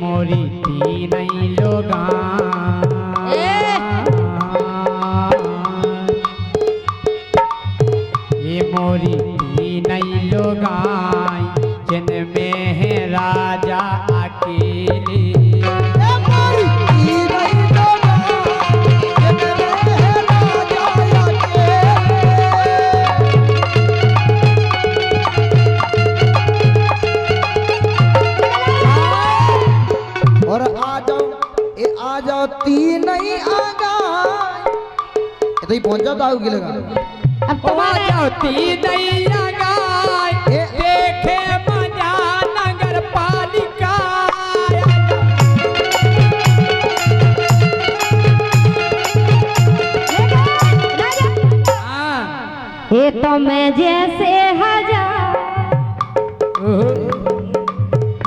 मोरी तीन लोगा ये मोरी तीन लोगा जिनमें है राजा अकेले। और आ जाओ तीन ही आगा तो ही पहुंच जाता होगी लगा। अब तुम आ जाओ तीन ही आगा देखे मजा नगर पालिका। ये तो मैं जैसे हजार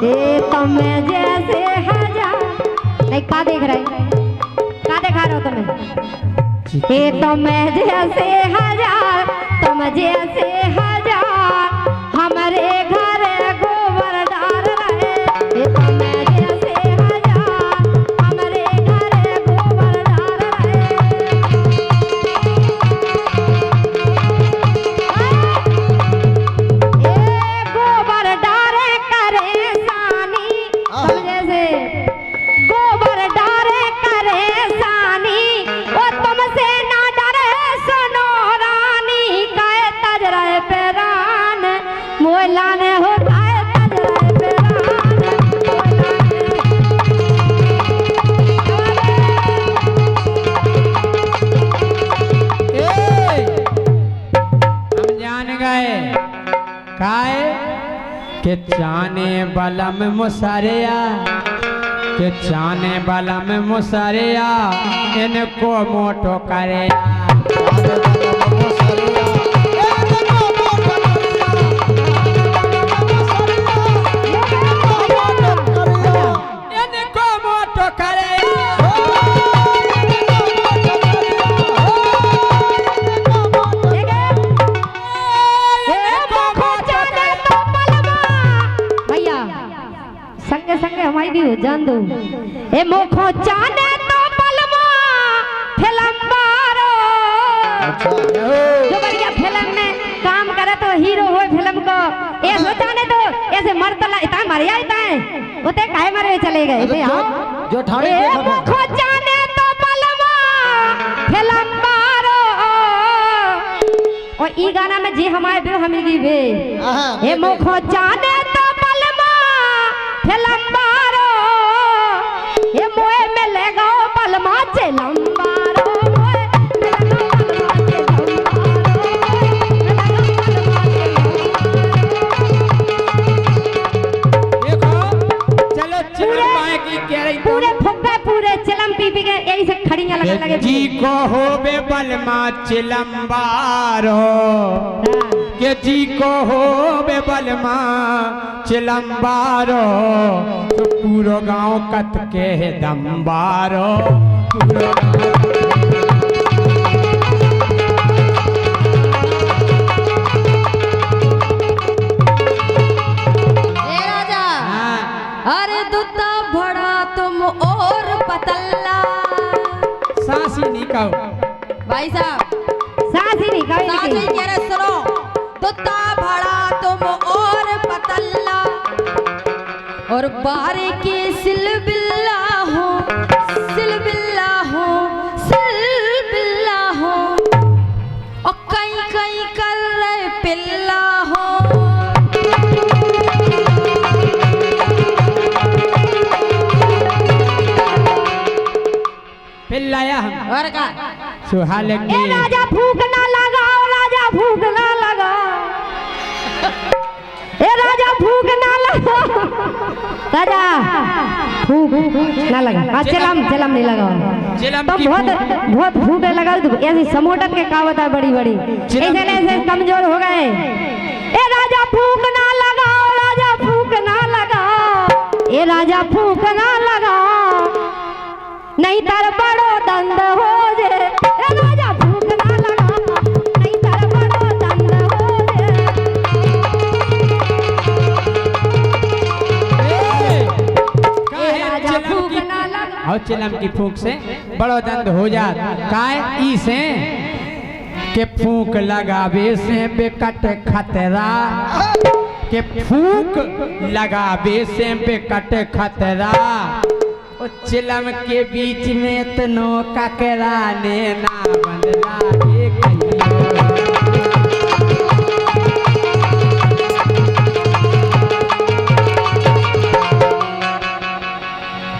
ये तो मैं जैसे हजार नहीं का देख रहे का दिखा रहे हो तुम्हें। ये तो मैं जैसे हजार तुम जैसे हजार हमारे घर गोबरदार रहे। ये तो मैं जैसे हजार हमारे घर गोबरदार रहे। के चाने बलम मुसरिया के चाने बलम मुसरिया इनको मोटो करे। इनको मोटो करे संगे संगे हमारी भी हो जान दो। ए मोखो चाने तो बलमा फिल्म बारो जो बढ़िया फिल्म में काम करे तो हीरो हो फिल्म को ए सोचाने तो ऐसे मरतला इतना मरिया इतना है उते काहे मरे चले गए थे। हां जो ठाणे ए मोखो चाने तो बलमा फिल्म बारो और ई गाना में जी हमारे भी हम की बे ए मोखो चाने तो बलमा फिल्म बारो ये मोए में ले गाओ बलमा चिलम बारो देखो चलो चिलम माए की कह रही पूरे फुग्गे पूरे चिलम पी के यही से खड़ियां लगे लगे जी को हो बे बलमा चिलम बारो के जी को हो बे बलमा चिलम्बारो तो पूरो गांव कत के दम्बारो पूरो राजा अरे दुत्ता भड़ा तुम और पतल्ला सांसी नहीं कहो भाई साहब सासी नहीं सासी कह रहे सुनो दुत्ता भड़ा तुम और पतल्ला और बारे के सिलबिल्ला हो सिलबिल्ला हो सिलबिल्ला हो और कहीं कहीं कर रहे पिल्ला हो। फिर लाया हम और का सुहाल ए के राजा भूख ना लगाओ राजा भूख ना लगाओ ए राजा भूख ना लगाओ राजा भूख ना लगा चिलम चिलम नहीं लगाओ चिलम तो की बहुत बहुत भूख लगा तो ऐसी समोटत के कहावत है बड़ी बड़ी चिलम ऐसे ऐसे कमजोर हो गए। ए राजा भूख ना लगाओ राजा भूख ना लगाओ ए राजा भूख ना लगाओ नहीं तर बड़ो दंड हो जे ए राजा भूख ना लगाओ नहीं तर बड़ो दंड हो जे। काहे और चिलम की फूंक से बड़ो दंड हो जात काय ई से के फूंक लगावे से बेकट खतरा के फूंक लगावे से बेकट खतरा ओ चिलम के बीच में तनो ककरा ने ना बंदला एक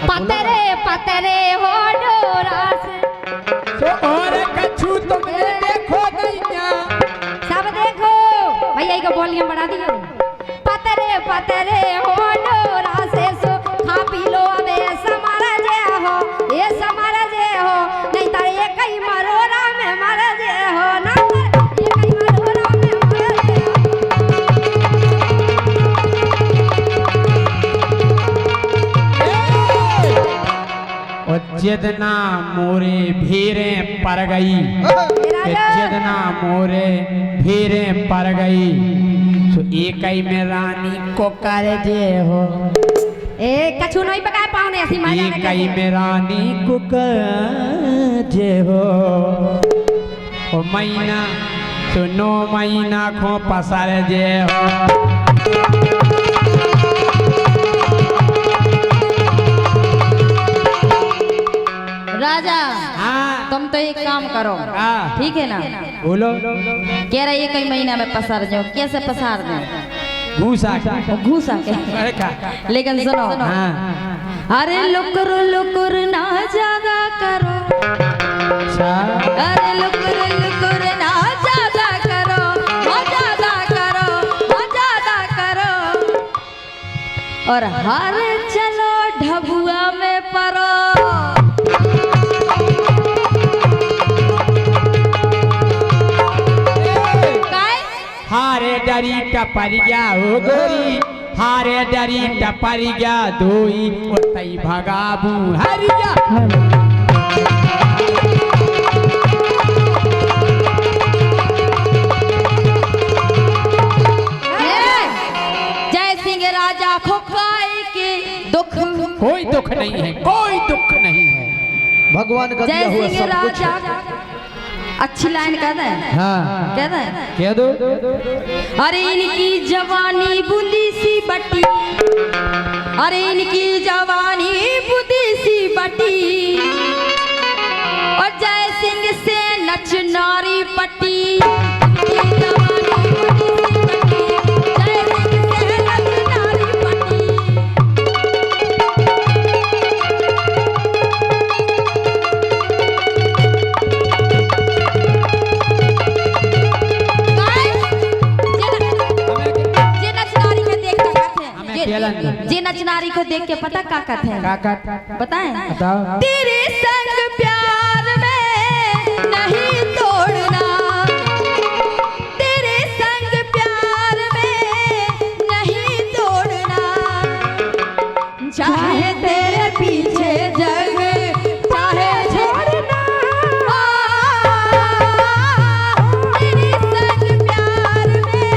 पतरे पतरे हो डोरा से और कछु तुमने देखो नैया सब देखो भैया को वॉल्यूम बढ़ा दियो पतरे पतरे हो डोरा से सो खा पी लो अबे समार जे हो ये समार जे हो नहीं तो ये कई मरोरा में मर जे हो ना ये कई मरोरा में मर जे और जितना मोरे भीरे पर गई जितना मोरे भीरे पर गई तो एक ही में रानी को कर जे हो ए कछु नहीं पकाए पाउने ऐसी मजा एक ही में रानी को कर जे हो ओ महीना तो 9 महीना खो पसार जे हो राजा हाँ तुम तो एक काम करो हाँ। ठीक है ना बोलो कह रहा ये कई महीना में पसार जाओ कैसे पसार दो घूसा घूसा के अरे का लेकिन सुनो हाँ अरे लुकुर ना ज्यादा करो अच्छा अरे लुकुर ना ज्यादा करो हो ज्यादा करो हो ज्यादा करो और हर चलो ढबुआ में परो हारे डरी टपरिया हो गोरी हारे डरी टपरिया दोई ओतई भगाबू हरिया जय सिंह राजा खोखाई के दुख कोई दुख नहीं है कोई दुख नहीं है भगवान का जय दिया हुआ सिंह सब कुछ राजा है। अच्छी लाइन कहता है हाँ कहता है कह दो अरे इनकी जवानी बूंदी सी बटी अरे इनकी जवानी बूंदी सी बटी और जय सिंह से नच नारी पटी इनकी जवानी बूंदी सी बटी, जय सिंह से नच नारी पटी। जे नचनारी को देख के पता का कहते हैं काका बताएं बताओ तेरे संग प्यार में नहीं तोड़ना तेरे संग प्यार में नहीं तोड़ना चाहे तेरे पीछे जग चाहे छोड़ना तेरे संग प्यार में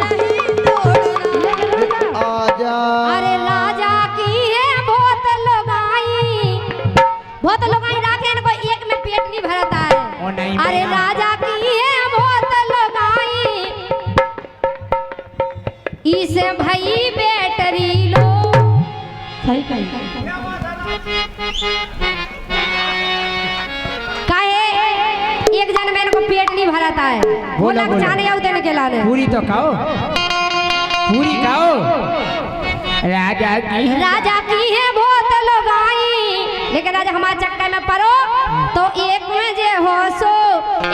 नहीं तोड़ना आजा अरे राजा की है बहुत लगाई राखे इनको एक में पेट नहीं भरता ओ है नहीं अरे भैया। राजा की है बहुत लगाई इसे भाई बैटरी लो सही कही काहे एक जन में इनको पेट नहीं भरता है बोला बोलो। जाने आउ देने के लाने पूरी तो खाओ पूरी खाओ राजा की है बहुत लगाई लेकिन राजा हमारे चक्कर में पड़ो तो एक में जे हो सो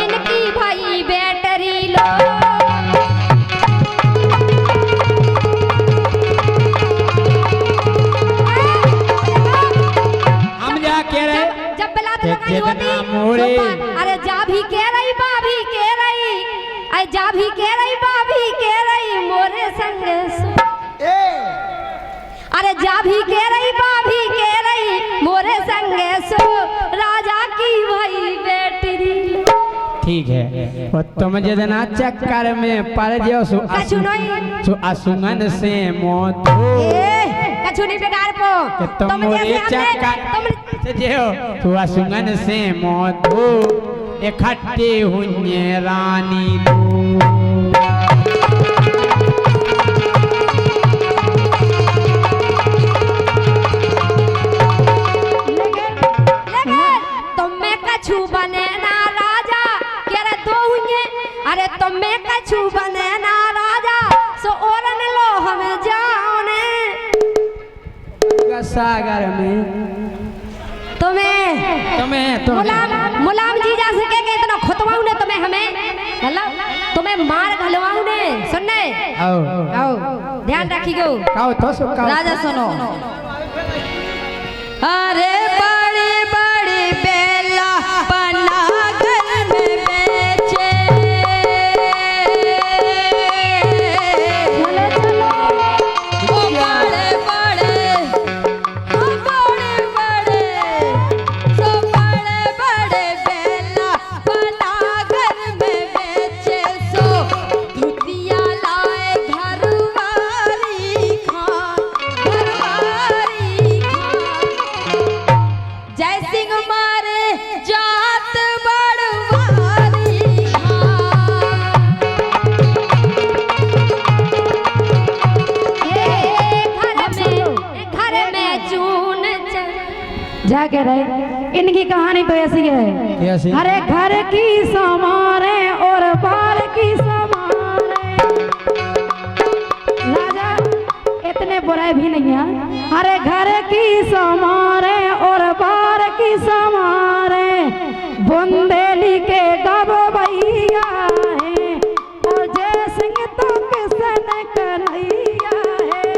इनकी भाई बैटरी लो हम जा कह रहे जब बलात लगाई जितना होती मोरे। तो अरे जा भी कह रही बा भी कह रही अरे जा भी कह रही बा भी कह रही मोरे संग सो। अरे जा भी कह रही बा भी कह रही मोरे संग सो राजा की भाई बैटरी लो ठीक है और तुम जितना चक्कर में पड़ जाओ सो कछु नहीं सो असुंगन से मौत हो कछु नहीं बेकार पो कि तुम मोरे चक्कर जे हो तू असुगन से मोदो इकट्ठे हुए रानी दो। कछु बने ना राजा के रे दो हुए अरे तुम्हें कछु बने ना राजा सो औरन लो हमें जाने सागर में तुम्हें मुलाम जी जा सके के इतना खुतवाऊ ने तुम्हें हमें मतलब तुम्हें मार घलवाऊ ने सुनने आओ ध्यान रखियो काओ तो सो काओ राजा सुनो। अरे बड़े बड़े बेला बना घर में बेचे चलो चलो ओ बड़े बड़े ओ बड़े बड़े सो बड़े बड़े बेला बना घर में बेचे सो धुतिया लाए घरवारी खान जय सिंह मारे जात बड़वारी घर में चून जाके रहे इनकी कहानी तो ऐसी है कैसी? अरे घर की समारे और बार की समारे राजा इतने बुरे भी नहीं है अरे घर की समारे और बार की समारे बुंदेली के गब भैया है और जय सिंह तो किसन कन्हैया है।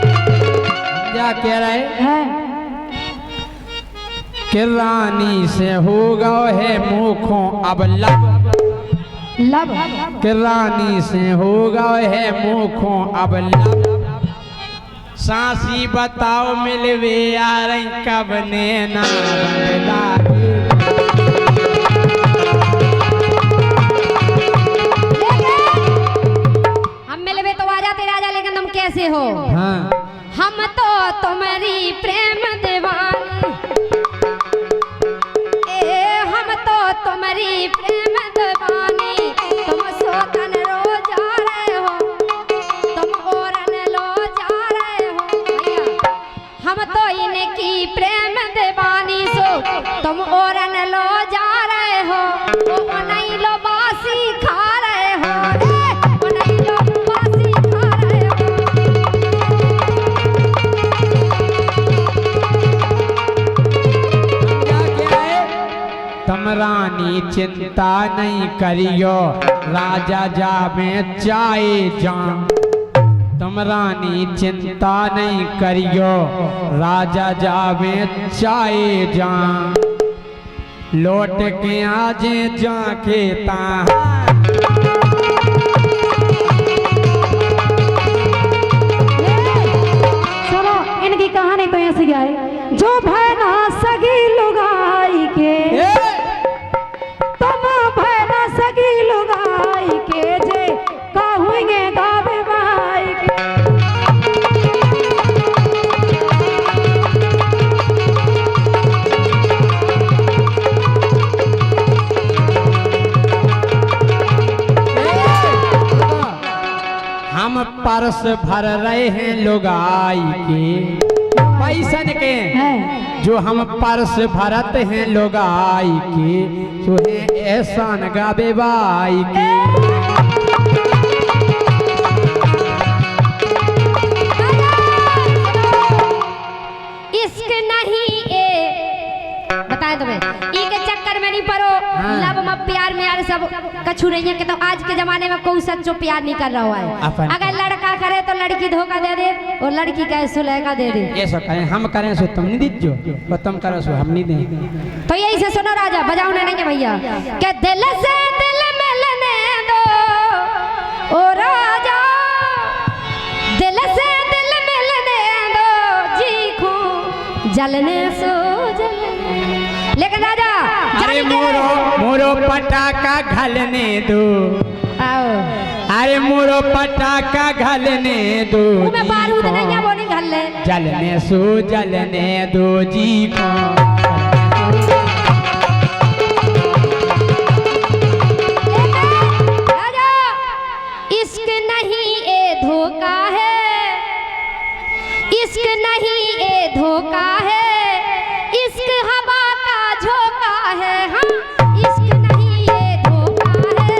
क्या कह रहे कि रानी से हो गए है मुखों अब लब कि रानी से हो गए है मुखों अब लब सासी बताओ मिलवे यार कब ने ना बदला हम मिलवे तो आ जाते राजा लेकिन तुम कैसे हो हाँ हम तो तुम्हारी प्रेम दीवानी हम तो तुम्हारी प्रेम दीवानी तुम सोतन रो जा रहे हो तुम औरन लो जा रहे हो भैया हम तो इनकी प्रेम दीवानी सो तुम औरन लो जा रहे हो वो नहीं लो बासी खा रहे हो वो नहीं लो बासी खा रहे हो। तुम रानी चिंता नहीं करियो राजा जा में चाहे जा तुम रानी चिंता नहीं करियो राजा जा में चाहे जा लौट के आजे जाके ता सुनो इनकी कहानी तो ऐसी है जो भैना सगी लुगाई के तुम भैना सगी लुगाई के जे कहुएंगे गावे भाई के हम परस भर रहे हैं लुगाई के पैसन के जो हम परस भरत हैं लुगाई के जो है एहसान गावे बाई के इश्क नहीं ए बताएं तुम्हें ई के चक्कर में नहीं पड़ो लब में प्यार में यार सब कछु नहीं है कि तो आज के जमाने में कोई सच्चो प्यार नहीं कर रहा हुआ है अगर लड़का करे तो लड़की धोखा दे दे और लड़की का सुलेखा दे दे ऐसा करें हम करें सो तुम नहीं दीजो और तुम करो सो हम नहीं दें तो यही से सुनो राजा बजाओ नहीं है भैया के दिल से दिल मिलने दो ओ राजा दिल से दिल मिलने दो जी खो जलने सो जलने लेकिन राजा अरे मोरो पटाखा घलने दो, आओ अरे मोरो पटाखा घलने दो, मैं बारूद नहीं है वो नहीं घल ले, जलने दो जी को। राजा इश्क नहीं ए धोखा है, इश्क नहीं ए धोखा है, इश्क हवा का झोंका है। हाँ इश्क नहीं ये धोखा है,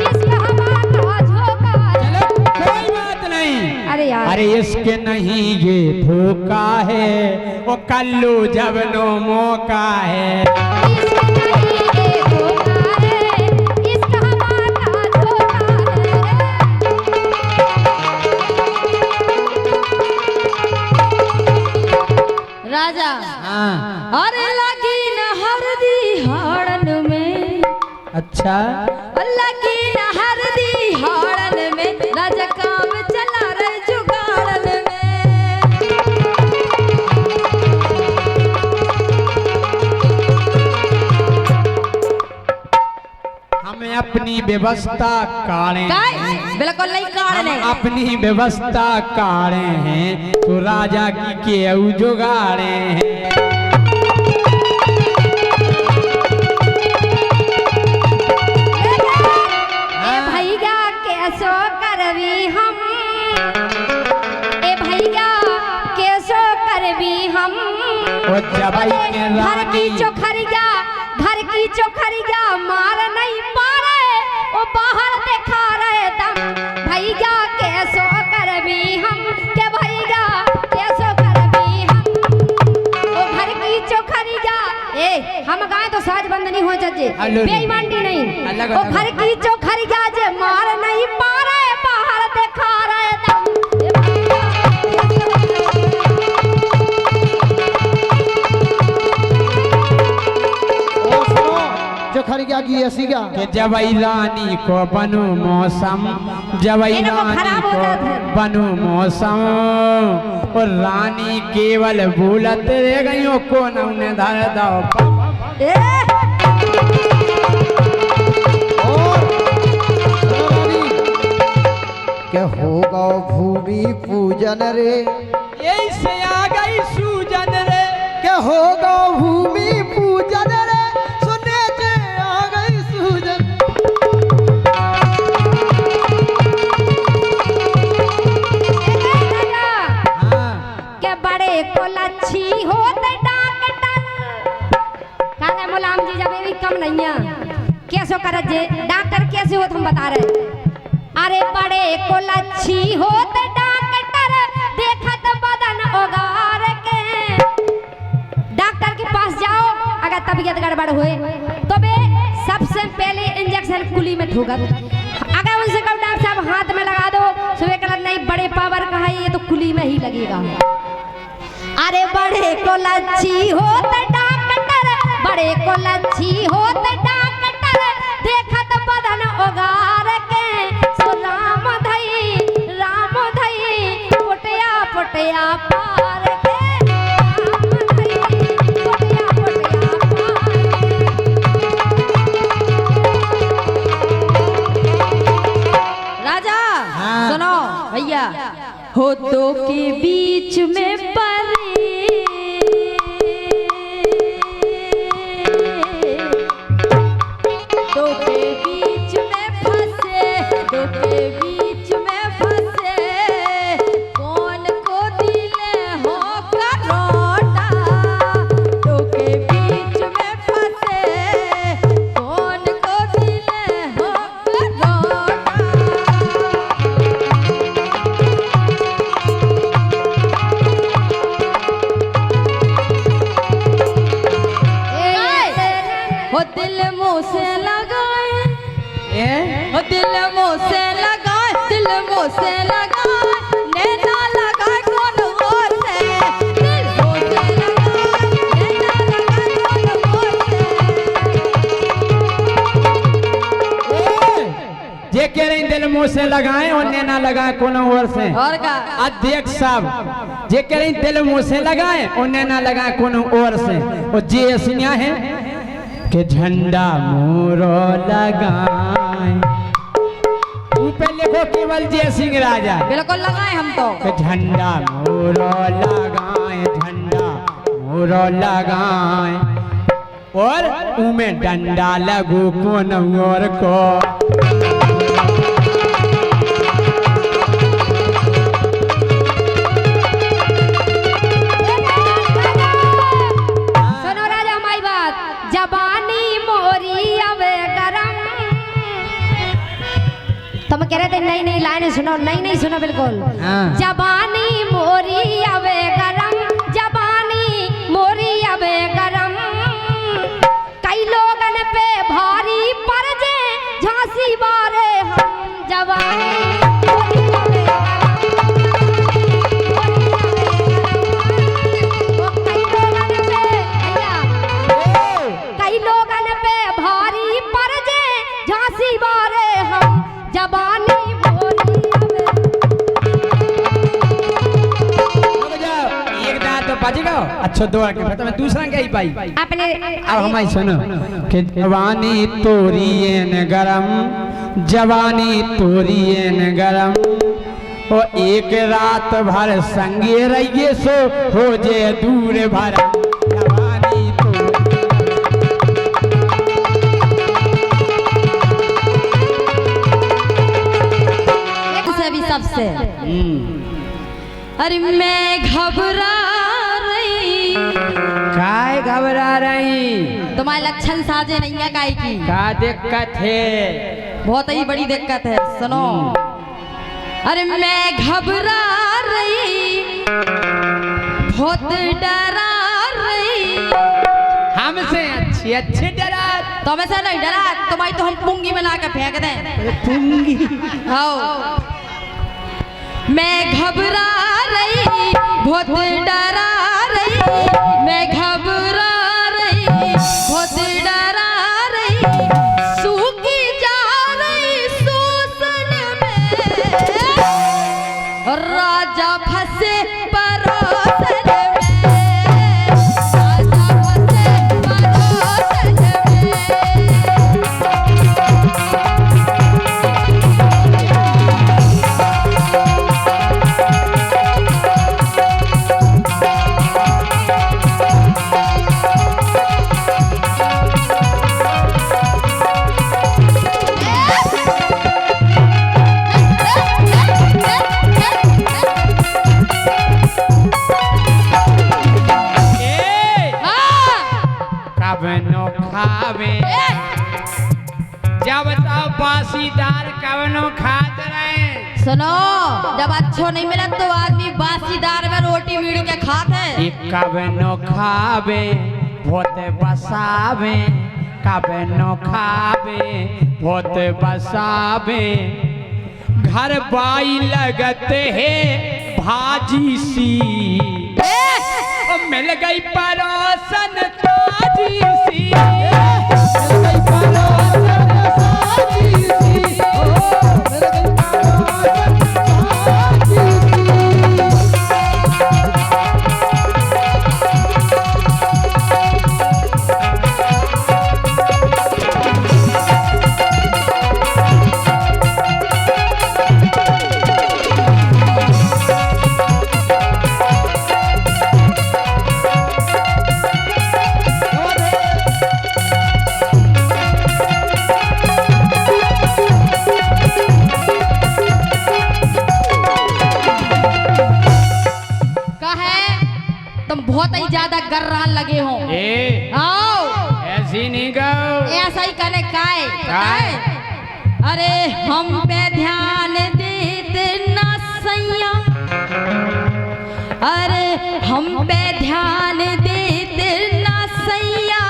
इश्क हवा का झोंका है। चलो कोई बात नहीं। अरे यार अरे इश्क नहीं ये धोखा है, वो कल्लू जबनो मौका है। इश्क नहीं ये धोखा है, इश्क हवा का झोंका है। राजा हाँ अरे लगी न हरदी हाड़न में, अच्छा लगी न हरदी हाड़न में, राजा काम चला रहे जुगाड़न में। हमें अपनी व्यवस्था काढ़े काय बिल्कुल नहीं कारण हम है। अपनी व्यवस्था काढ़े हैं तो राजा की केऊ जुगाड़े हैं। ए भैया कैसो करवी हम, ए भैया कैसो करवी हम, ओ जबाई के घर की रानी चोखरिया, घर की चोखरिया मार नहीं पा रहे, वो बाहर दिखा रहे दम। भैया कैसो करवी हम, के भैया कैसो करवी हम, वो घर की चोखरिया। ए हम गाए तो साज बंद नहीं हो जाजे, हेलो। बेईमानी नहीं। अलग वो अलग। घर की चोखरिया जे मार नहीं पा रहे, बाहर दिखा रहे दम। ए भैया ओ सुनो जो खरिया की ऐसी क्या कि जबई रानी को बनू मौसम, जबई इनको रानी खराब हो को जाता है। बनू मौसम, और रानी केवल भूलत रह गई को न धर दो। ए और सुनो रानी के होगा भूमि पूजन रे, यही से आ गई सूजन रे, के होगा भूमि पूजन रे, सुने जे आ गई सूजन। हाँ के बड़े को लच्छी होते डॉक्टर, कहने मुलाम जी जब भी कम नहीं है कैसो करत जे डॉक्टर कैसे होत हम बता रहे। अरे बड़े को लच्छी होते डॉक्टर, देखत बदन ओगार के, डॉक्टर के पास जाओ अगर तबीयत गड़बड़ हुए तो बे सबसे पहले इंजेक्शन कुली में ठोकत। अगर उनसे कहो डॉक्टर साहब हाथ में लगा दो, सुबह कहना नहीं बड़े पावर का है ये तो कुली में ही लगेगा। अरे बड़े को लच्छी होते डॉक्टर, बड़े को लच्छी होते डॉक्टर, देखत बदन ओगार के, सो राम धई पुटिया पुटिया पार के, राम धई पुटिया पुटिया पार के। राजा हाँ। सुनो भैया, हो दो के बीच में परी, दो के बीच में फंसे, दो के बीच में फंसे, कौन को दिले हो करोटा, दो के बीच में फंसे, कौन को दिले हो करोटा। हो दिल मुँह से लगाए, हो दिल मुँह से लगाए, दिल मुँह से लगाए, नैना लगाए कौन और से, दिल मुँह से लगाए, नैना लगाए कौन और से। जे कह रही दिल मुँह से लगाए और ना लगाए कोनो और से। और का अध्यक्ष साहब जे करें दिल मुँह से लगाए और ना लगाए कोनो और से। और जे ऐसिया है कि झंडा मोरो लगाए ऊपर लिखो केवल जय सिंह राजा। बिल्कुल लगाए हम तो। कि झंडा मोरो लगाए, झंडा मोरो लगाए और उमे डंडा लगू कोन और को। सुनो राजा हमारी बात, जवानी मोरी अब गरम। तुम कह रहे थे नई नई लाइनें सुनो, नई नई सुनो बिल्कुल। हाँ। जवानी मोरी अब गरम, जवानी मोरी अब गरम। कई लोगन पे भारी पड़ जे झांसी बारे हम। जवानी मोरी अब गरम, कई लोगन पे भैया, कई लोगन पे भारी पड़ जे झांसी बारे हम। जवानी मोरी एक दांत तो बच गया। अच्छा दो आके बता मैं दूसरा क्या ही पाई। अपने अब हमारी सुनो कि जवानी तोरी न गरम, जवानी तोरी न गरम। ओ एक रात भर संगे रहिए सो हो जे दूर भर। जवानी से भी सबसे। अरे मैं घबरा रही। काय घबरा रही? तुम्हारे लक्षण साजे नहीं है काय की। का दिक्कत है? बहुत ही बड़ी दिक्कत है, सुनो। अरे मैं घबरा रही, बहुत डरा रही। हमसे अच्छी अच्छी डरा। तुम्हें से नहीं डरा, तुम्हारी तो हम पुंगी में लाकर फेंक दें। पुंगी? हाँ। मैं घबरा रही, बहुत डरा रही। मैं घबरा रही, बहुत डरा रही। सूखी जा रही सूसन में, राजा फंसे परोसन में। राजा फंसे परोसन में। कवनो खावे जब तक बासीदार कवनो खात रहे। सुनो, जब अच्छो नहीं मिले तो आदमी बासीदार में रोटी मीड़ के खाते। कवनो खावे बहुत बसावे, कवनो खावे बहुत बसावे। घर बाई लगते है भाजी सी, मिल गई परोसन ताजी सी। मिल गई परोसन ताजी सी, मिल गई परोसन ताजी बहुत ही ज्यादा गर्रान लगे हो। आओ ऐसी नहीं गाओ, ऐसा ही करने काय अरे हम पे ध्यान देते ना सैया, अरे हम पे ध्यान देते ना सैया,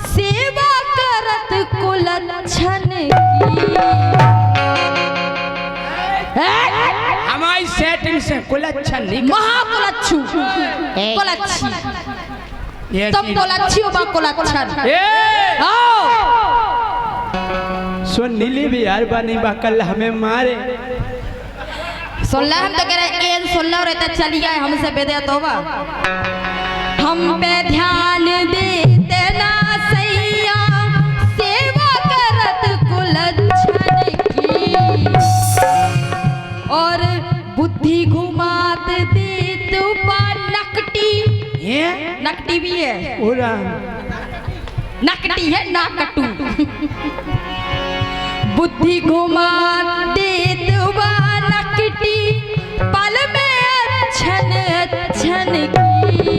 सेवा करत कुलच्छन की। हमारी सेटिंग से कुलच्छन नहीं, महाकुलच्छू कुलच्छी, तुम कुलच्छी हो, कुलच्छन। सुन नीली भी यार बानी बा कल हमें मारे 16 हम तो कह रहे हैं 16 रहता चली गए हमसे बेदे तोबा हम पे ध्यान देते ना सैया सेवा करत कुलच्छन की और बुद्धि घुमात देत बा नकटी नकटी भी है पूरा नकटी है ना कटू बुद्धि घुमात देत बा नकटी पल में छन छन की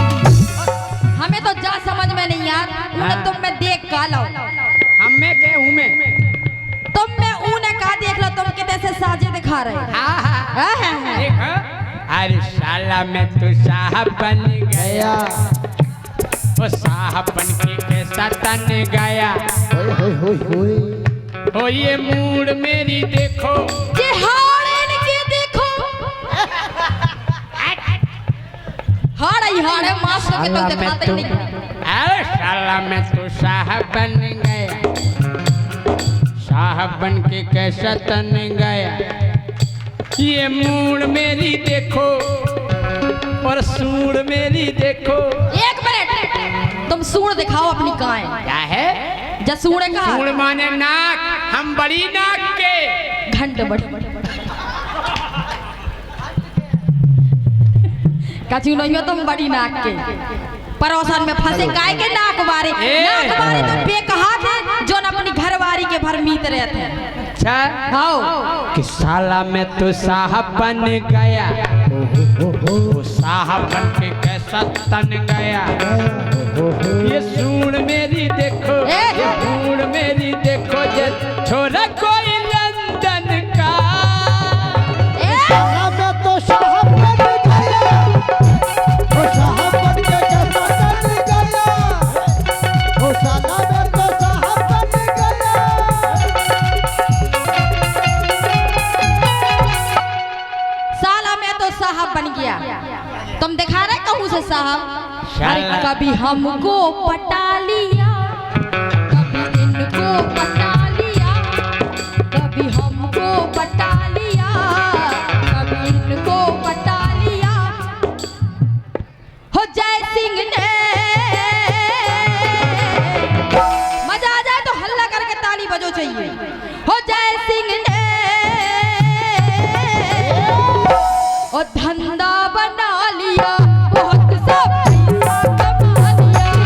हमें तो जा समझ में नहीं यार उन्हें तुम में देख का लो हमें के हूं मैं तुम में ऊने का देख लो तुम कितने से साजे दिखा रहे हो हाँ देखो अरे साला मैं तो साहब बन गया वो साहब बन के कैसा तन गया होय ओ ये मूड मेरी देखो ये हाड़ इनकी देखो हाड़ है मास्टर के तो दिखाते ही नहीं अरे साला मैं तो साहब बन गया साहब बन के कैसा तन गया ये मूड मेरी देखो और सूर मेरी देखो एक मिनट तुम सूर दिखाओ अपनी गाय क्या है जसूड़े का सूर माने नाक हम बड़ी नाक के घंट बड़ी कछु नहीं हो तुम बड़ी नाक के परोसन में फंसे गाय के नाक बारे तो बेकहा थे जो न अपनी घरवारी के भर मीत रहते हैं अच्छा हाँ कि साला मैं तो साहब बन गया वो साहब बन के कैसा तन गया ये सूर मेरी देखो ये सूर मेरी देखो ये छोरा कोई लंदन का मैं तो साहब बन गया वो साहब बन के कैसा बन गया वो साला मैं तो साहब बन गया साला मैं तो साहब बन गया तुम दिखा रहे कहूँ से साहब अरे कभी हमको पटा लिया कभी इनको पटा लिया कभी हमको पटा लिया कभी इनको पटा लिया हो जय सिंह ने मजा आ जाए तो हल्ला करके ताली बजो चाहिए हो जय सिंह ने और धंधा बना लिया बहुत सा पैसा कमा लिया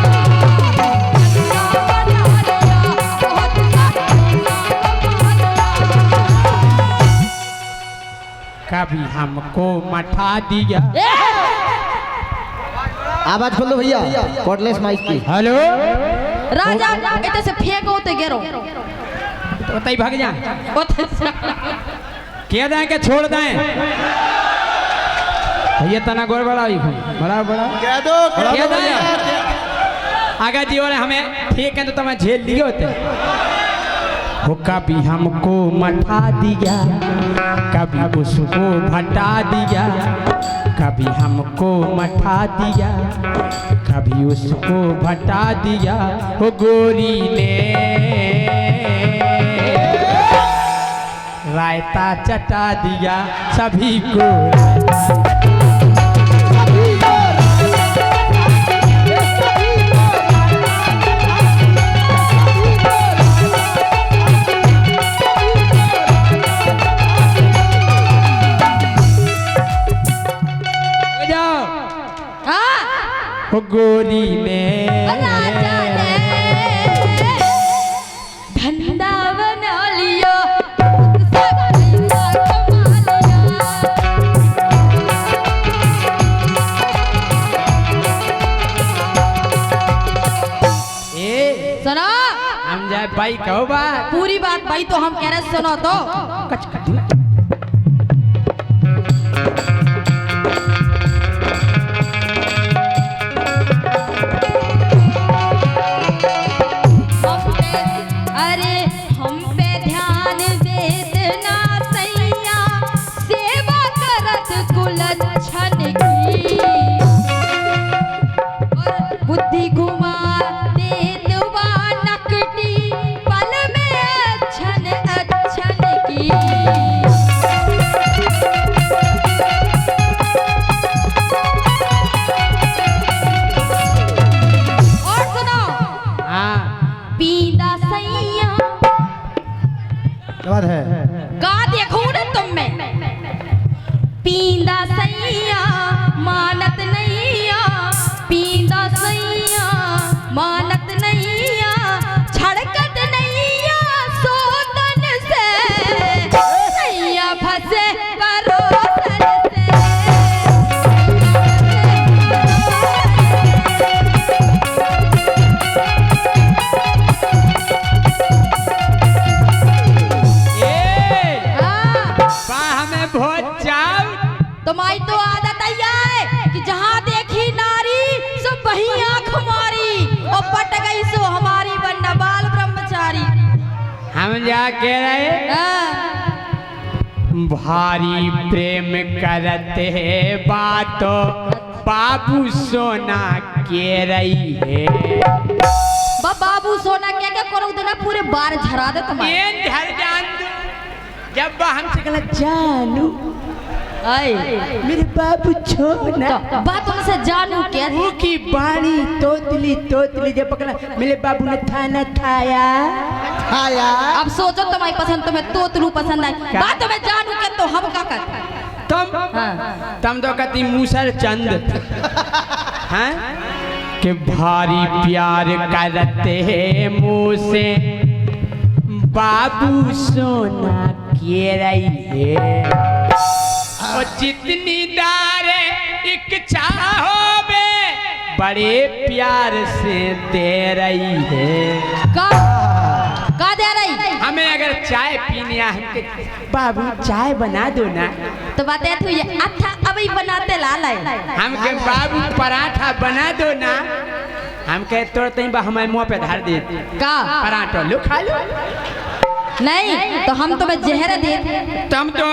धंधा बना लिया बहुत सा पैसा कमा लिया कभी हमको मठा दिया आवाज खोल दो भैया कॉर्डलेस माइक की हेलो राजा इतने से फेंको तो गिरो तो बताई भाग जा उते क्या दें के छोड़ दें भैया तना गोर बड़ा बड़ा बड़ा कह दो क्या दें आगे जीवन हमें ठीक है तो तुम्हें झेल लिए होते वो कभी हमको मठा दिया कभी उसको भटा दिया कभी हमको मठा दिया कभी उसको भटा दिया वो गोरी ने रायता चटा दिया सभी को वो गोरी ने राजा ने धंधा बना लिया सब पैसा कमा लिया सुनो हम जाए भाई कहो बात पूरी बात भाई तो हम कह रहे सुनो तो कच कर दिया अरे हम बात है। का देखूं रे तुम में पींदा सैया मानत नैया, पींदा सैया मानत नैया, छड़कत नैया सोतन से, नैया फंसे परोसन से। तुम्हारी तो आदत है कि जहाँ देखी नारी सब वही आँख मारी और पट गई सो हमारी बन्ना बाल ब्रह्मचारी। हम जा कह रहे भारी प्रेम करते है बातो बाबू सोना के रही है। बाबू सोना क्या क्या करो देना पूरे बार झरा दे तुम्हारे। ये झर जान दो जब हमसे कहला जानू मेरे बाबू छोना तो बात तुमसे जानू क्या थी? की बाणी तोतली तोतली जब पकड़ा मेरे बाबू ने थाना थाया। आया अब सोचो तुम्हारी पसंद तुम्हें तोतलू पसंद आई बात तुम्हें जानू क्या तो हम का कर तुम तो कहती मूसर चंद हैं कि भारी प्यार करते हैं मुँह से बाबू सोना के रही है। और जितनी दारे इच्छा हो बे बड़े प्यार से दे रही है। का दे रही? हमें अगर चाय पीनी है हमके बाबू चाय बना दो ना तो बता तू ये अच्छा अभी बनाते लाल है। हमके बाबू पराठा बना दो ना हम कहे तोड़ते ही हमारे मुँह पे धर दे का पराठा लो खा लो। नहीं तो हम तुम्हें जहर दे तुम तो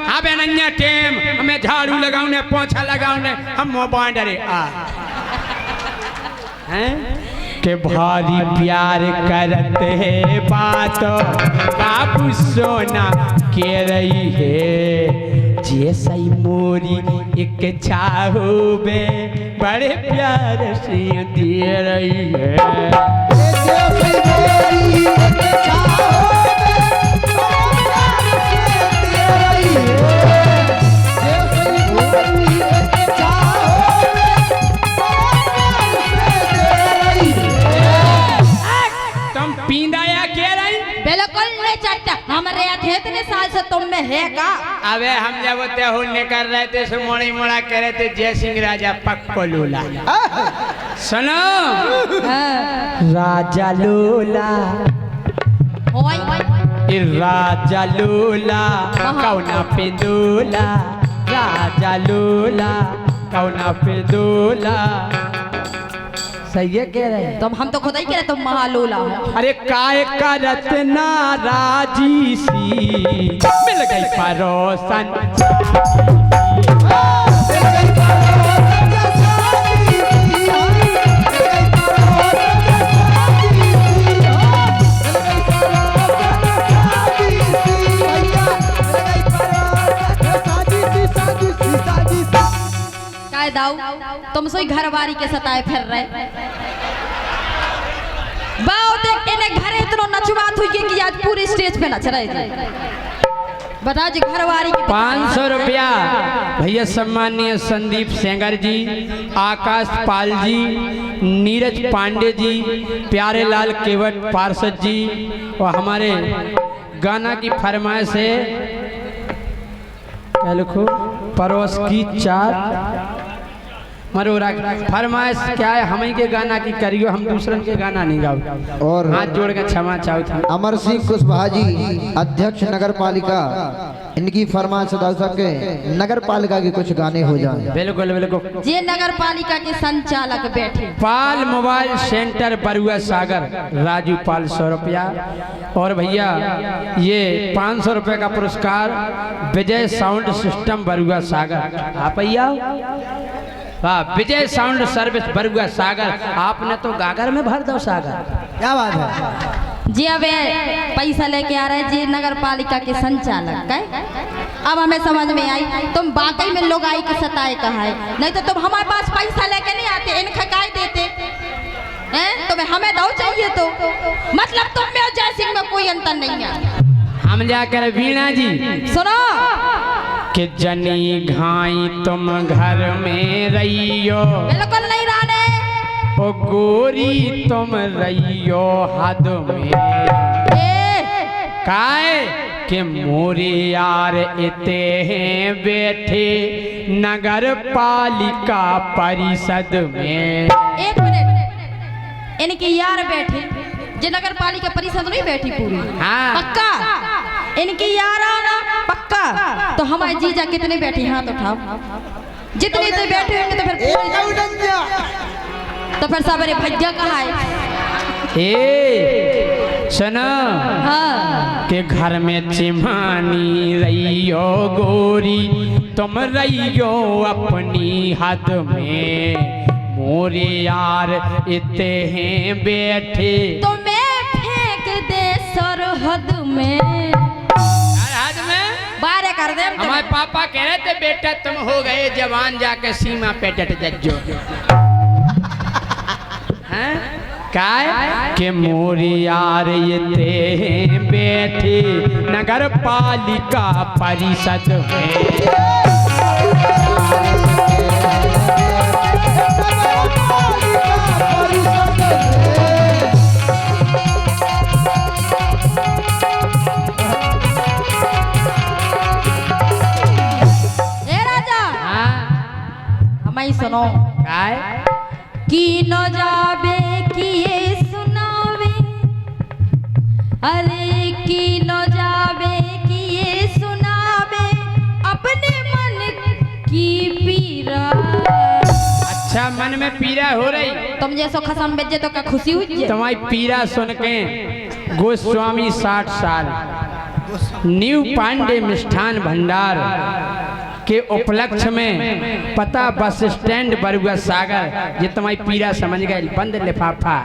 अब अन्य टेम हमें झाड़ू लगाऊ ने पोछा लगाऊ ने हम मुँह बांडरे आ हैं के भारी प्यार करते है बात बाबू सोना के रही है। जैसे मोरी एक चाहो बे बड़े प्यार से दे रही है। तुम पींदा या कह रही? बिल्कुल नहीं चाचा हमारे इतने साल से तुम में है का? अबे हम जब होने कर रहे थे सो मोड़ी मोड़ा कह रहे थे जय सिंह राजा पक्को लोला। सुनो राजा लोला राजा लोला कौना पे दोला राजा लोला कौना पे दोला। सही है कह रहे हैं तुम हम तो खुद ही कह रहे तुम महालोला हो। अरे काय का रत्ना राजी सी मिल गई परोसन दाऊ तुम सोई घरवारी के सताए फिर रहे बाऊ देख इन्हें घरे इतना नचवात हुई कि आज पूरी स्टेज पे नच रहे थे। बताओ जी घरवारी की 500 रुपया भैया सम्मानीय संदीप सेंगर जी आकाश पाल जी नीरज पांडे जी प्यारे लाल केवट पार्षद जी और हमारे गाना की फरमाइश है क्या लिखो परोस की चार मरोरा फरमाइश क्या है हम ही के गाना की करियो हम दूसरन के गाना नहीं गाओ और हाथ जोड़ के क्षमा चाहूँ था। अमर सिंह कुशवाहा जी अध्यक्ष नगर पालिका इनकी फरमाइश साहब के नगर पालिका के कुछ गाने हो जाएं। बिल्कुल बिल्कुल ये नगर पालिका के संचालक बैठे पाल मोबाइल सेंटर बरुआ सागर राजू पाल 100 रुपया और भैया ये 500 रुपये का पुरस्कार विजय साउंड सिस्टम बरुआ सागर आप हाँ विजय साउंड सर्विस बरुआ सागर आपने तो गागर में भर दो सागर। क्या बात है जी अब पैसा लेके आ रहे हैं जी नगर पालिका के संचालक का। अब हमें समझ में आई तुम वाकई में लोग आई के सताए कहा है नहीं तो तुम हमारे पास पैसा लेके नहीं आते इन खकाई देते हैं तुम्हें हमें दो चाहिए तो मतलब तुम में और जय सिंह में कोई अंतर नहीं है। हम जाकर वीणा जी सुनो कि जनी घाई तुम घर में रहियो, बिल्कुल नहीं रहने। ओ गोरी तुम रहियो हद में, काहे के मोरे यार इते हैं बैठे नगर पालिका परिषद में। एक मिनट, इनके यार बैठे जे नगर पालिका परिषद नहीं बैठी पूरी? हाँ। पक्का इनकी यार आना पक्का। तो हमारे जीजा कितने बैठे हाथ उठाओ, जितने तो बैठे होंगे तो फिर सबरे भैया कहा है। ए सुनो हाँ। के घर में चिमानी रहियो गोरी तुम रहियो अपनी हद में, मोरे यार इते हैं बैठे तो मैं फेंक दे सरहद में, सरहद में बारे कर दे। हमारे पापा कह रहे थे बेटा तुम हो गए जवान जाके सीमा पे डट जज्जो। काय के मोरे यार इते हैं बैठे नगर पालिका परिषद में। सुनो काय की न जाबे किए सुनावे, अरे की न जाबे किए सुनावे अपने मन की पीरा। अच्छा मन में पीड़ा हो रही, तुम जैसो खसम बेचे तो क्या खुशी हुई? तुम्हारी पीड़ा सुन के गोस्वामी 60 साल न्यू पांडे मिष्ठान भंडार के उपलक्ष्य में पता बस स्टैंड बरुआ सागर ये तुम्हारी पीड़ा समझ गए, बंद लिफाफा।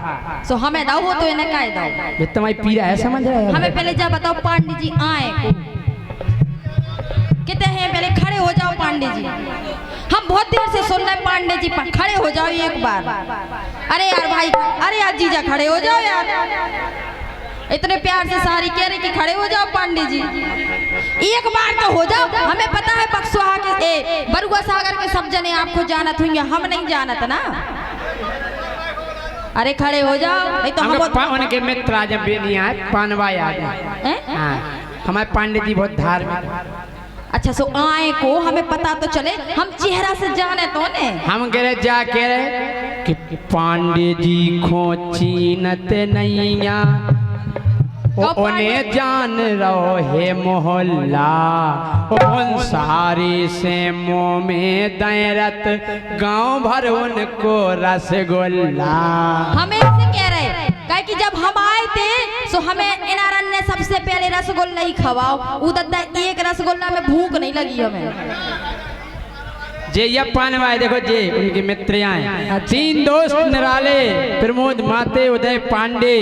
सो हमें दाओ हो तो इन्हें क्या दाओ? ये तुम्हारी पीड़ा है समझ रहे हो? हमें पहले जा बताओ पांडे जी आए को कितने हैं? पहले खड़े हो जाओ पांडे जी, हम बहुत देर से सुन रहे पांडे जी, खड़े हो जाओ एक बार। अरे यार भाई, अरे यार जीजा खड़े हो जाओ यार, इतने प्यार से सारी कह रही कि खड़े हो जाओ पांडे जी, एक बार तो हो जाओ। हमें पता है बक्सुहा के बरुआ सागर के सब जने आपको जानत होंगे, हम नहीं जानत ना। अरे खड़े हो जाओ, नहीं तो हम उनके मित्र आज बेनी आए पानवा याद है। हाँ, हमारे पांडे जी बहुत धार्मिक। अच्छा सो आए को हमें पता तो चले, हम चेहरा से जाने तो ने। हम कह रहे जा कह रहे कि पांडे जी खो चीनत नैया उन्हें जान रहो है मोहल्ला, उन सारे से मुँह में दैरत गांव भर उनको रसगुल्ला। हमें इसे कह रहे कहे कि जब हम आए थे सो हमें इनारन ने सबसे पहले रसगुल्ला ही खवाओ, उधर एक रसगुल्ला में भूख नहीं लगी हमें। जे ये पानवाए देखो जे उनके मित्र आए, 3 दोस्त निराले प्रमोद माते उदय पांडे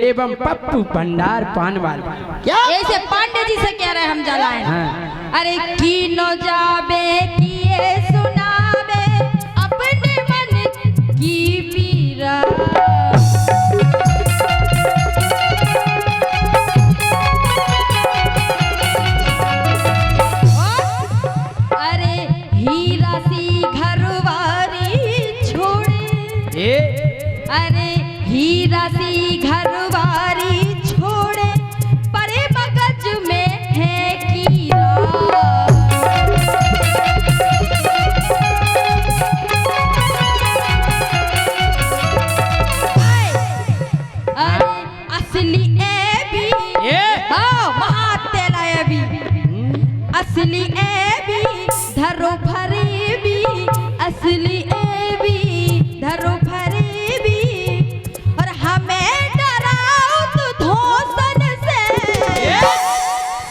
एवं पप्पू भंडार पानवाल। क्या ऐसे पांडे जी से कह रहे हम जलाएं। हाँ। अरे की न जाबे किए सुनावे अपने मन की पीरा। अरे हीरा सी घरवारी छोड़े, अरे हीरा सी घरवारी छोड़े परे मगज में है कीड़ा। अरे असली ए भी हाँ महातेला ए भी असली ए भी धरो भरे भी, असली ए भी धरो भरे भी, और हमें डराओ तो धोसन से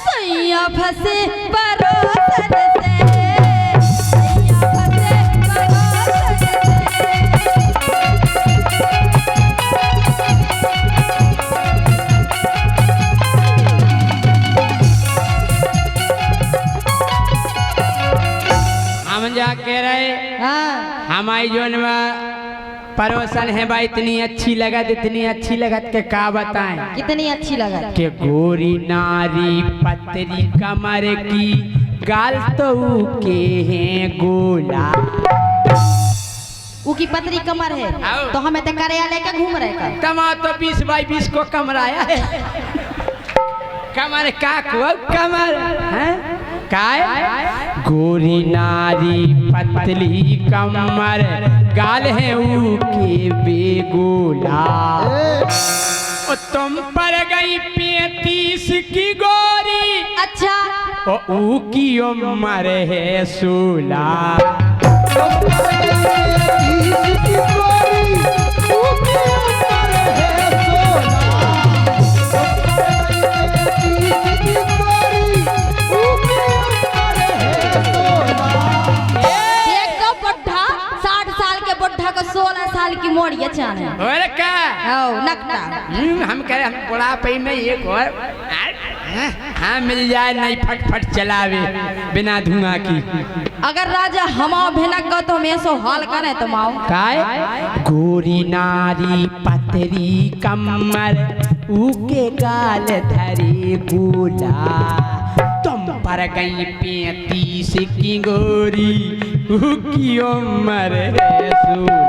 सैया फंसे परोसन से, सैया फंसे परोसन से। हम जा कह रहे हाँ हमारी जोन में परोसन है भाई, इतनी अच्छी लगत के का बताएं। कितनी अच्छी लगा। के गोरी नारी पतरी कमर की गाल तो के हैं गोला। ऊ की पतरी कमर है तो हमें तो कार्यालय का घूम रहे का। तमा तो 20 बाई 20 को कमराया है। कमर का को कमर है काय। गोरी नारी पतली कमर गाल है ऊ के बेगोला। ओ तुम पर गई 35 की गोरी, अच्छा ओ ऊ की उम्र है 16। बुढ़ा को 16 साल की मोड़िया चाहे और क्या नकटा। हम कह रहे हम बुढ़ापे में एक और हाँ मिल जाए नहीं फट चलावे बिना धुआं की। अगर राजा हमाओ भिनक गो तो मैं सो हाल करे तो माओ काय। गोरी नारी पतरी कमर ऊके गाल धरे गोला। तुम पर गई 35 की गोरी ऊकी उम्र है 16।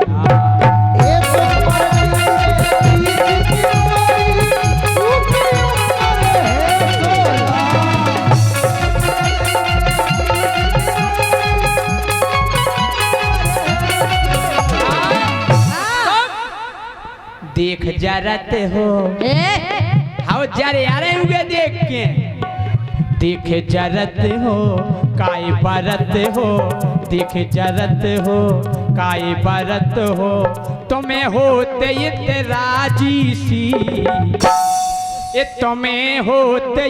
देख जरत हो हाउ जरे आ रहे हुए देख के। देख जरत हो काय बरत हो, देख जरत हो काय बरत हो। तुम्हें होते राजी सी, ये तुम्हें होते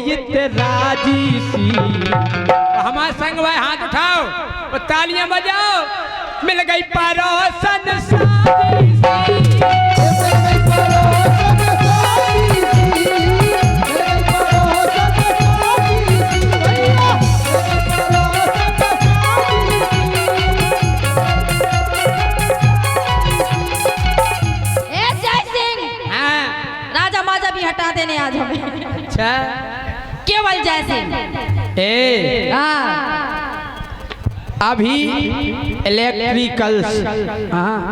राजी सी। हमारे संग भाई हाथ उठाओ और तालियां बजाओ। मिल गई परोसन साजी सी। हटा देने आज हमें। अच्छा केवल जैसे अभी इलेक्ट्रिकल्स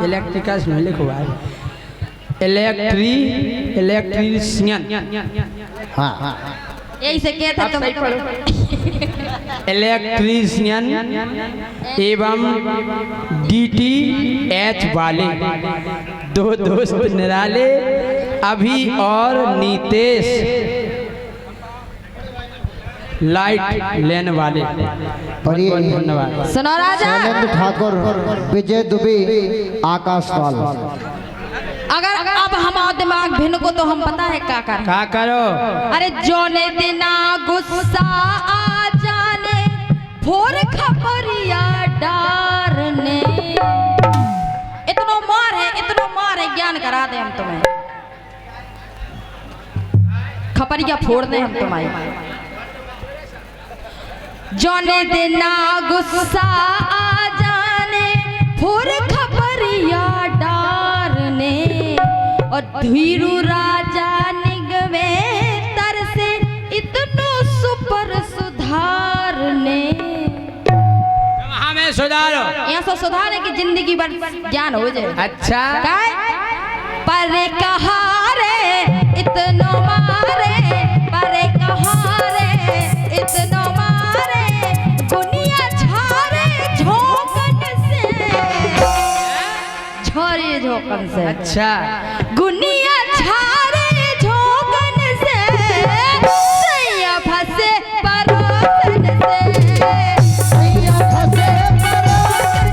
इलेक्ट्रिकल्स में लिखो भाई इलेक्ट्रीशियन यही से कहते तुम इलेक्ट्रीशियन एवं DTH वाले दो दोस्त निराले अभी और नीतेश लाइट लेने वाले। धन्यवाद। सुनो राजा। शैलेंद्र ठाकुर, विजय दुबे, आकाश पाल। अगर अब हमारा दिमाग भिन्न को तो हम पता है क्या करो। अरे जोने दिना गुस्सा आ जाने फोर खबरिया डारने। इतना मार है ज्ञान करा दे हम तुम्हें। खपरिया फोड़ दे हम तुम्हारी। जोने देना गुस्सा आ जाने फोर खबरिया डारने। और धीरू राजा निगवे तर से इतनो सुपर सुधारने। हमें सुधारो यहाँ से सुधारे की जिंदगी भर ज्ञान हो जाए। अच्छा पर कहा रे इतनो मारे, पर कहा रे इतनो मारे। दुनिया झारे झोंकन से, झारे झोंकन से। अच्छा दुनिया झारे झोंकन से, सैया फंसे परोसन से। सैया फंसे परोसन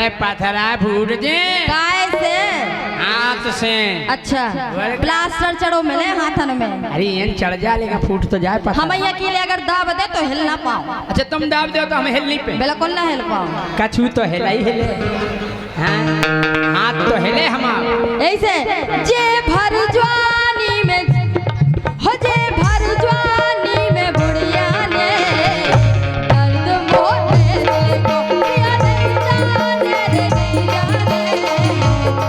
में पथरा फूट जे काय से? हाथ से। अच्छा प्लास्टर चढ़ो मिले हाथन में। अरे ये चढ़ जा लेगा फूट तो जाए पथरा। हम अकेले अगर दाब दे तो हिल ना पाओ। अच्छा तुम दाब दो तो हम हिल नहीं पे। बिल्कुल ना हिल पाओ। कछू तो हिला ही हिले। हाँ? हाथ तो हिले हमारा। ऐसे जे भर जवानी में हो जे भर जवानी में बुढ़िया ने दर्द मोरे को पिया नहीं जाने रे नहीं जाने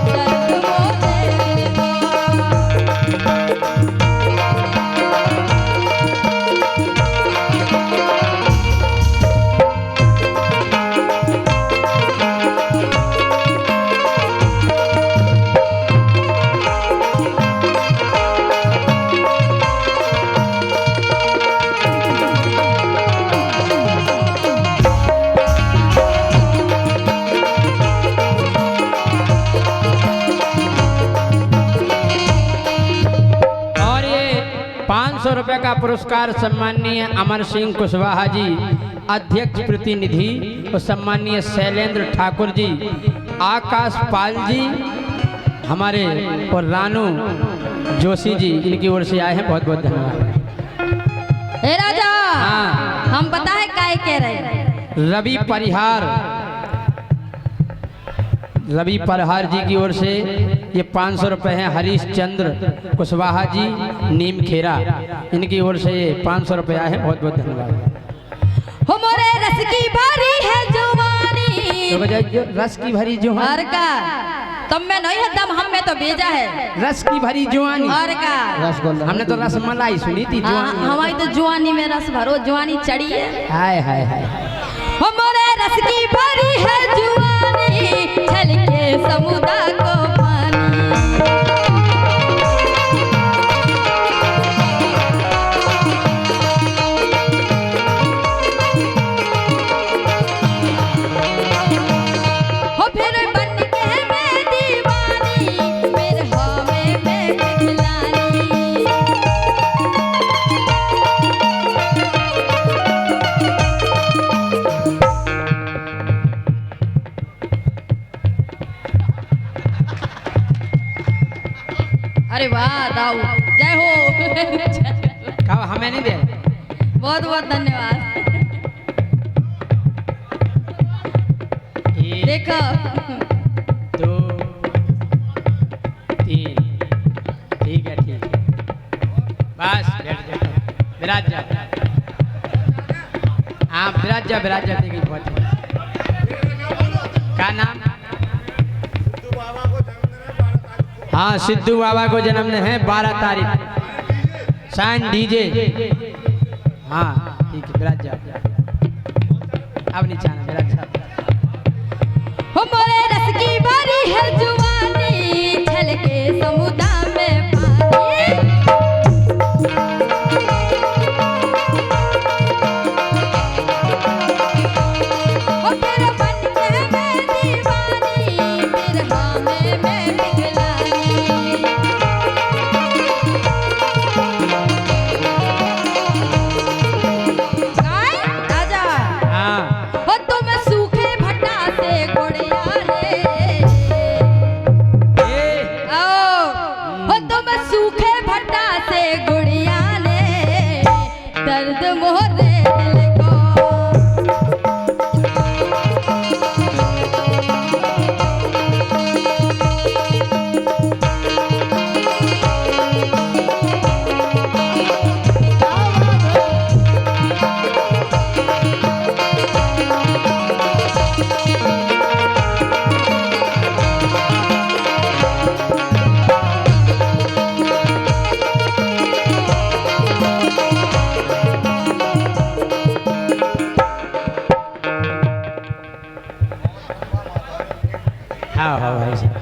दर्द मोरे को। और ये 500 रुपए का पुरस्कार सम्माननीय अमर सिंह कुशवाहा जी अध्यक्ष प्रतिनिधि और सम्माननीय शैलेंद्र ठाकुर जी, आकाश पाल जी हमारे और रानू जोशी जी इनकी ओर से आए हैं। बहुत बहुत धन्यवाद। हे राजा हाँ। हम पता है काय कह रहे। रवि परिहार जी की ओर से ये 500 रुपए हैं। हरीश चंद्र कुशवाहा जी नीम खेरा इनकी ओर से ये 500 रुपए आए हैं। बहुत बहुत धन्यवाद। हमारे रस की भरी है जुबानी तो बजाय जो रस की भरी जुबानी और का तुम में नहीं है दम हम में तो भेजा है। रस की भरी जुबानी और का रसगुल्ला हमने तो रसमलाई सुनी थी जुबानी। हमारी तो जुआनी में रस भरो जुआनी चढ़ी है। हाय हाय हाय। हमारे रस की भरी है जुआनी छलके समुद्र को पानी। हो फिर बन के मैं दीवानी फिर हमें मैं खिलानी। अरे वाह दाऊ जय हो। कहो हमें नहीं दे। बहुत बहुत धन्यवाद। एक, देखो 2 3 ठीक है ठीक है। बस बैठ जाओ विराज जा। हाँ विराज जा देखिए बहुत। क्या नाम? हाँ सिद्धू बाबा को जन्मदिन है 12 तारीख। शान डीजे। हाँ ठीक है विराज जा। अब नहीं जाना विराज जा। हमारे रस की भरी है जुबानी छलके समुद्र में पानी। ओ फिर बन के मैं दीवानी फिर हमें मैं पिघलानी। काय राजा हाँ ओ तुम सूखे भट्टा से गुड़िया रे। ओ तुम सूखे भट्टा से गुड़िया ने दर्द मोरे दिल को। हाँ हाँ भाई साहब।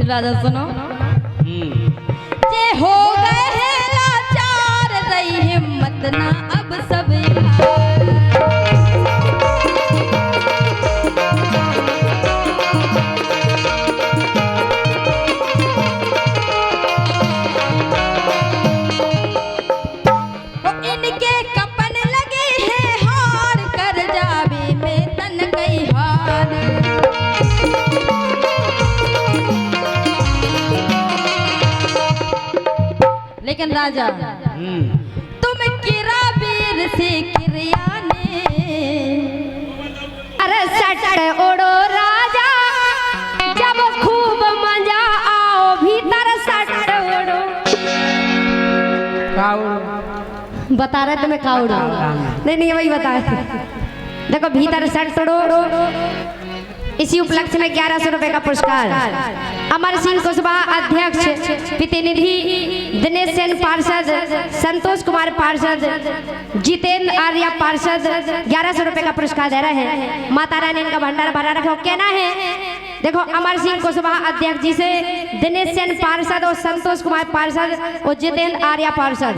राजा सुनो हम्म। जे हो गए हैं लाचार रही हिम्मत ना अब सब यार। राजा तुम किरा वीर से किरियाने अरे सट ओढ़ो राजा जब खूब मजा आओ भीतर सट ओढ़ो। बता रहे तुम्हें का उड़ो? नहीं नहीं वही बता रहे। देखो भीतर सट ओढ़ो। इसी उपलक्ष्य में 1100 रुपए का पुरस्कार अमर सिंह कुशवाहा अध्यक्ष, प्रतिनिधि दिनेश सेन पार्षद, संतोष कुमार पार्षद, जितेंद्र आर्या पार्षद 1100 रुपए का पुरस्कार दे रहे हैं। माता रानी इनका भंडार भरा रखो। कहना है देखो अमर सिंह कुशवाहा अध्यक्ष जी से दिनेश सेन पार्षद और संतोष कुमार पार्षद और जितेंद्र आर्या पार्षद,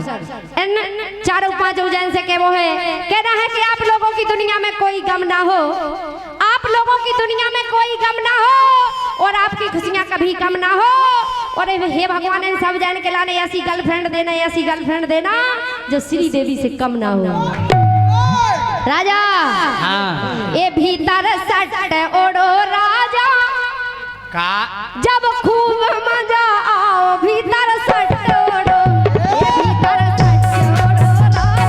इन चारों पांच उज्जैन से के वो है। कहना है कि आप लोगों की दुनिया में कोई गम ना हो, आप लोगों की दुनिया में कोई गम ना हो और आपकी खुशियां कभी कम ना हो। और हे भगवान इन सब जन के लाने ऐसी गर्लफ्रेंड देना, ऐसी गर्लफ्रेंड देना जो श्री देवी से कम ना हो। राजा ये भीतर सट ओढ़ो राजा का जब खूब मजा आओ भीतर सट ओढ़ो। ये भीतर सट ओढ़ो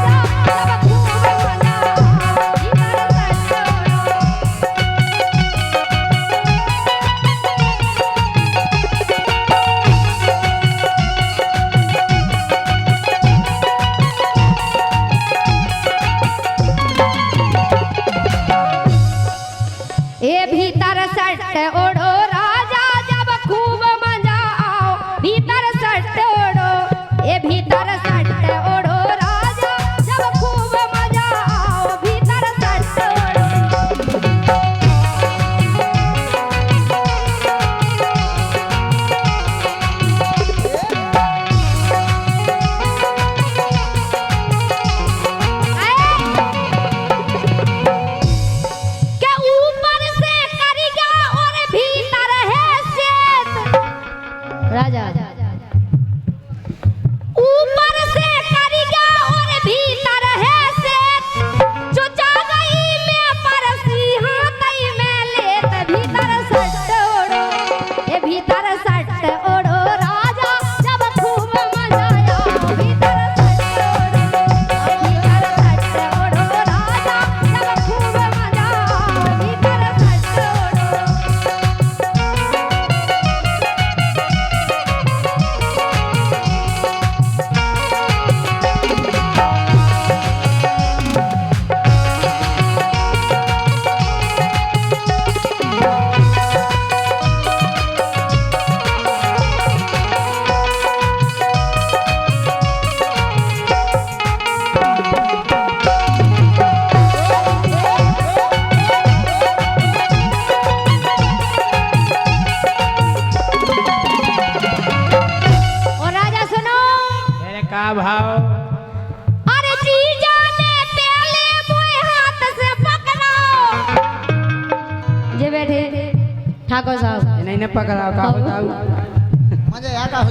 राजा जब खूब मजा आओ भीतर सट ओढ़ो। ये भीतर सट ओढ़ो राजा जब खूब मजा आओ भीतर सट ओढ़ो। ये भीतर सट ओढ़ो राजा जब खूब मजा आओ भीतर सट ओढ़ो। के ऊपर से करिया और भीतर है श्वेत। राजा ऊपर से करिया और भीतर है श्वेत, जो जा गई मैं परसी हाथई में लेत भीतर सट ओढ़ो। ये भीतर सट ओढ़ो राजा जब खूब मजा आओ भीतर सट ओढ़ो। ये भीतर सट ओढ़ो राजा जब खूब मजा आओ भीतर सट ओढ़ो। और राजा सुनो, मेरे का भाव अरे जीजा ने पहले मुझे हाथ से पकड़ाओ। जे बैठे ठाकुर साहब नहीं न पकड़ाओ का बताओ। मजा आगा हो।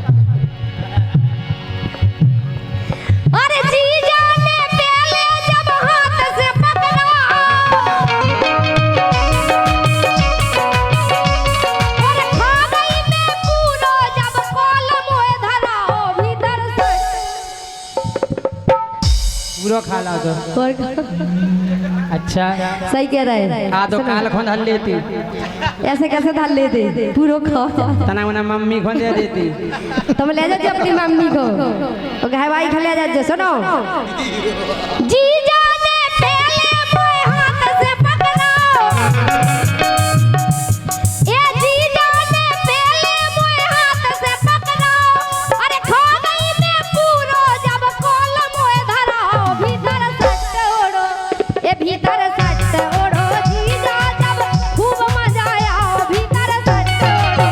अरे जीजा ने पहले जब हाथ से पकड़ाओ और खा गई मैं पूरो जब कॉलम हुए धराओ भीतर से। पूरा खा ला तो अच्छा सही कह रहे हैं। आ तो काल खोन हल लेती ऐसे कैसे धाल लेते पूरो खाओ। तना उना मम्मी खोन दे देती। तुम ले जाओ अपनी मम्मी को तो कहे भाई खा ले जाओ। सुनो जीजा ने पहले मुझे हाथ से पकड़ाओ। ये जीजा ने पहले मुझे हाथ से पकड़ाओ। अरे खा गई मैं पूरो जब कॉलम हुए धराओ भीतर सट ओढ़ो। ये भीतर सट ओढ़ो जीजा जब खूब मजा आओ भीतर सट ओढ़ो।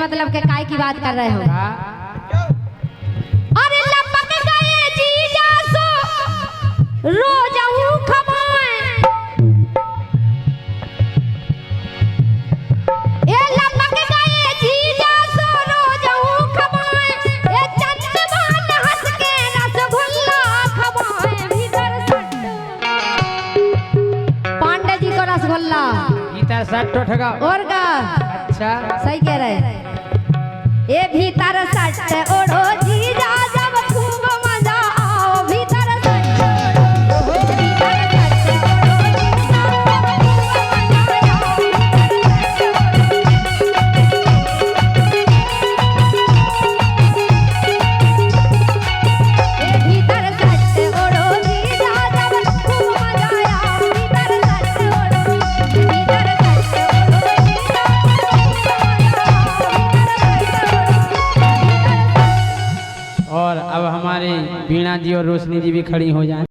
मतलब के काय की बात कर रहे हो? हाँ। अरे लपक गए जीजा सो रोजहू खमाए, ए लपक गए जीजा सो रोजहू खमाए, ए चंदमान हंस के रसगुल्ला खमाए भीतर सट। पांडे जी को रसगुल्ला भीतर सट ठगा। और का अच्छा सही कह रहे हैं। ए भीतर सट ओढ़ो जीजा जब खूब मजा आओ भीतर सट ओढ़ो, भीतर सट ओढ़ो जीजा जब खूब मजा आओ भीतर सट ओढ़ो, भीतर सट ओढ़ो जीजा जब खूब मजा आओ भीतर सट। और अब हमारे वीणा जी और रोशनी जी भी खड़ी हो जाएं।